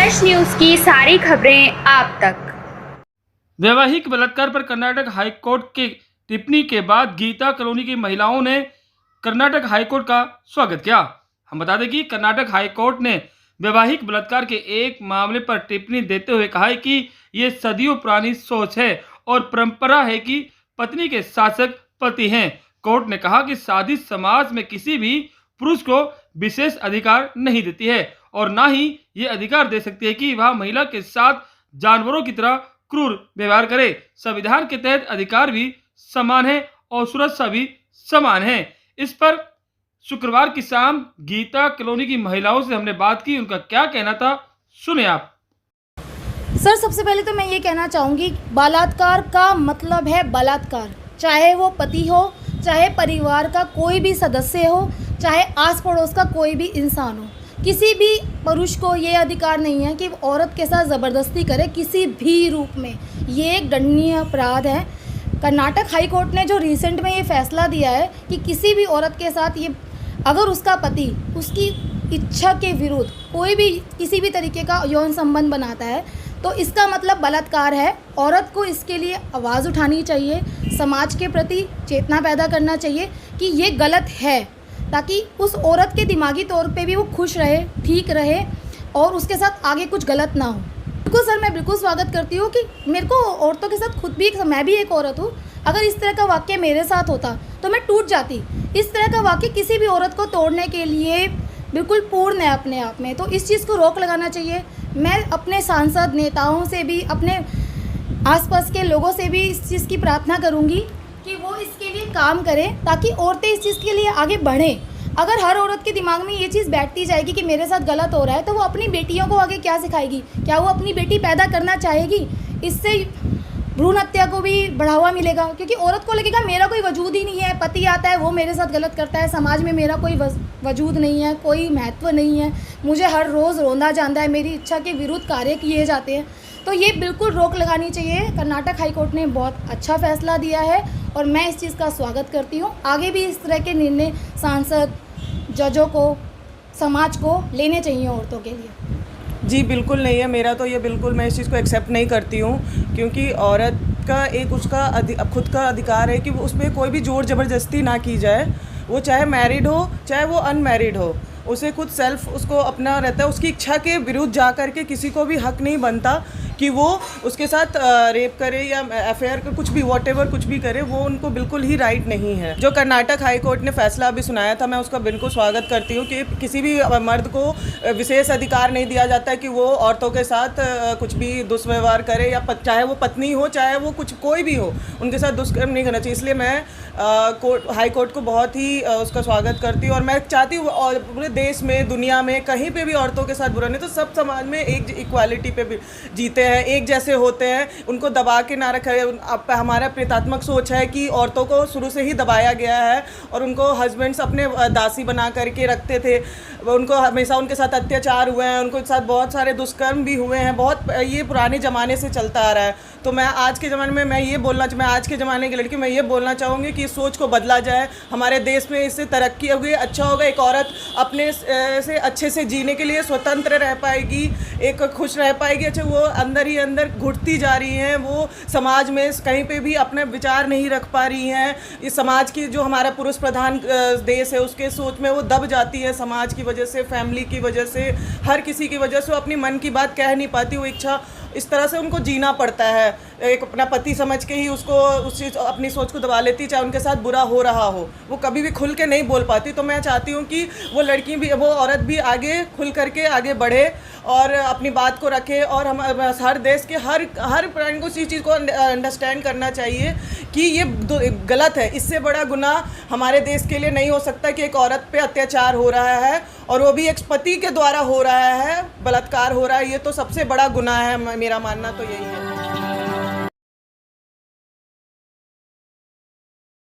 Fresh news की सारी खबरें आप तक। वैवाहिक बलात्कार पर कर्नाटक हाईकोर्ट की टिप्पणी के बाद गीता कॉलोनी की महिलाओं ने कर्नाटक हाईकोर्ट का स्वागत किया। हम बता दें कि कर्नाटक हाईकोर्ट ने वैवाहिक बलात्कार के एक मामले पर टिप्पणी देते हुए कहा है कि ये सदियों पुरानी सोच है और परंपरा है कि पत्नी के शासक पति हैं। कोर्ट ने कहा कि शादी समाज में किसी भी पुरुष को विशेष अधिकार नहीं देती है और ना ही ये अधिकार दे सकती है कि वह महिला के साथ जानवरों की तरह क्रूर व्यवहार करे। संविधान के तहत अधिकार भी समान है और सुरक्षा भी समान है। इस पर शुक्रवार की शाम गीता कॉलोनी की महिलाओं से हमने बात की, उनका क्या कहना था सुने आप। सर, सबसे पहले तो मैं ये कहना चाहूँगी, बलात्कार का मतलब है बलात्कार, चाहे वो पति हो, चाहे परिवार का कोई भी सदस्य हो, चाहे आस पड़ोस का कोई भी इंसान हो। किसी भी पुरुष को ये अधिकार नहीं है कि औरत के साथ ज़बरदस्ती करे किसी भी रूप में। ये एक दंडनीय अपराध है। कर्नाटक हाई कोर्ट ने जो रिसेंट में ये फैसला दिया है कि किसी भी औरत के साथ ये, अगर उसका पति उसकी इच्छा के विरुद्ध कोई भी किसी भी तरीके का यौन संबंध बनाता है तो इसका मतलब बलात्कार है। औरत को इसके लिए आवाज़ उठानी चाहिए, समाज के प्रति चेतना पैदा करना चाहिए कि ये गलत है, ताकि उस औरत के दिमागी तौर पे भी वो खुश रहे, ठीक रहे और उसके साथ आगे कुछ गलत ना हो। बिल्कुल सर, मैं बिल्कुल स्वागत करती हूँ कि मेरे को औरतों के साथ खुद भी, मैं भी एक औरत हूँ, अगर इस तरह का वाक्य मेरे साथ होता तो मैं टूट जाती। इस तरह का वाक्य किसी भी औरत को तोड़ने के लिए बिल्कुल पूर्ण है अपने आप में, तो इस चीज़ को रोक लगाना चाहिए। मैं अपने सांसद नेताओं से भी, अपने आसपास के लोगों से भी इस चीज़ की प्रार्थना करूँगी कि वो इसके लिए काम करें ताकि औरतें इस चीज़ के लिए आगे बढ़ें। अगर हर औरत के दिमाग में ये चीज़ बैठती जाएगी कि मेरे साथ गलत हो रहा है, तो वो अपनी बेटियों को आगे क्या सिखाएगी? क्या वो अपनी बेटी पैदा करना चाहेगी? इससे भ्रूण हत्या को भी बढ़ावा मिलेगा, क्योंकि औरत को लगेगा मेरा कोई वजूद ही नहीं है, पति आता है वो मेरे साथ गलत करता है, समाज में मेरा कोई वजूद नहीं है, कोई महत्व नहीं है, मुझे हर रोज़ रोंदा जाता है, मेरी इच्छा के विरुद्ध कार्य किए जाते हैं। तो ये बिल्कुल रोक लगानी चाहिए। कर्नाटक हाईकोर्ट ने बहुत अच्छा फैसला दिया है और मैं इस चीज़ का स्वागत करती हूँ। आगे भी इस तरह के निर्णय सांसद, जजों को, समाज को लेने चाहिए औरतों के लिए। जी बिल्कुल नहीं है, मेरा तो ये बिल्कुल, मैं इस चीज़ को एक्सेप्ट नहीं करती हूँ, क्योंकि औरत का एक उसका खुद का अधिकार है कि वो उसमें कोई भी जोर ज़बरदस्ती ना की जाए। वो चाहे मैरिड हो चाहे वो अनमैरिड हो, उसे खुद सेल्फ उसको अपना रहता है। उसकी इच्छा के विरुद्ध जा कर के किसी को भी हक नहीं बनता कि वो उसके साथ रेप करे या अफेयर का कुछ भी, वॉटेवर कुछ भी करे, वो उनको बिल्कुल ही राइट नहीं है। जो कर्नाटक हाई कोर्ट ने फैसला अभी सुनाया था, मैं उसका बिल्कुल स्वागत करती हूँ कि किसी भी मर्द को विशेष अधिकार नहीं दिया जाता है कि वो औरतों के साथ कुछ भी दुष्व्यवहार करे, या चाहे वो पत्नी हो चाहे वो कोई भी हो, उनके साथ दुष्कर्म नहीं करना चाहिए। इसलिए मैं हाई कोर्ट को बहुत ही उसका स्वागत करती हूँ और मैं चाहती हूँ पूरे देश में, दुनिया में कहीं पे भी औरतों के साथ बुरा नहीं, तो सब समाज में एक इक्वालिटी पे भी जीते हैं, एक जैसे होते हैं, उनको दबा के ना रखा है। हमारा प्रेतात्मक सोच है कि औरतों को शुरू से ही दबाया गया है और उनको हस्बैंड्स अपने दासी बना करके रखते थे, उनको हमेशा उनके साथ अत्याचार हुए हैं, उनके साथ बहुत सारे दुष्कर्म भी हुए हैं, बहुत ये पुराने ज़माने से चलता आ रहा है। तो मैं आज के ज़माने में मैं आज के ज़माने की लड़की मैं ये बोलना चाहूँगी कि इस सोच को बदला जाए। हमारे देश में इससे तरक्की होगी, अच्छा होगा, एक औरत अपने से अच्छे से जीने के लिए स्वतंत्र रह पाएगी, एक खुश रह पाएगी। अच्छा, वो अंदर ही अंदर घुटती जा रही हैं, वो समाज में कहीं पे भी अपने विचार नहीं रख पा रही हैं। इस समाज की जो हमारा पुरुष प्रधान देश है उसके सोच में वो दब जाती है, समाज की वजह से, फैमिली की वजह से, हर किसी की वजह से वो अपनी मन की बात कह नहीं पाती। वो इच्छा इस तरह से उनको जीना पड़ता है, एक अपना पति समझ के ही उसको अपनी सोच को दबा लेती, चाहे उनके साथ बुरा हो रहा हो, वो कभी भी खुल के नहीं बोल पाती। तो मैं चाहती हूँ कि वो लड़की भी, वो औरत भी आगे खुल करके आगे बढ़े और अपनी बात को रखे, और हम हर देश के हर प्राणी को इसी चीज़ को अंडरस्टैंड करना चाहिए कि ये गलत है। इससे बड़ा गुनाह हमारे देश के लिए नहीं हो सकता कि एक औरत पे अत्याचार हो रहा है और वो भी एक पति के द्वारा हो रहा है, बलात्कार हो रहा है। ये तो सबसे बड़ा गुनाह है, मेरा मानना तो यही है।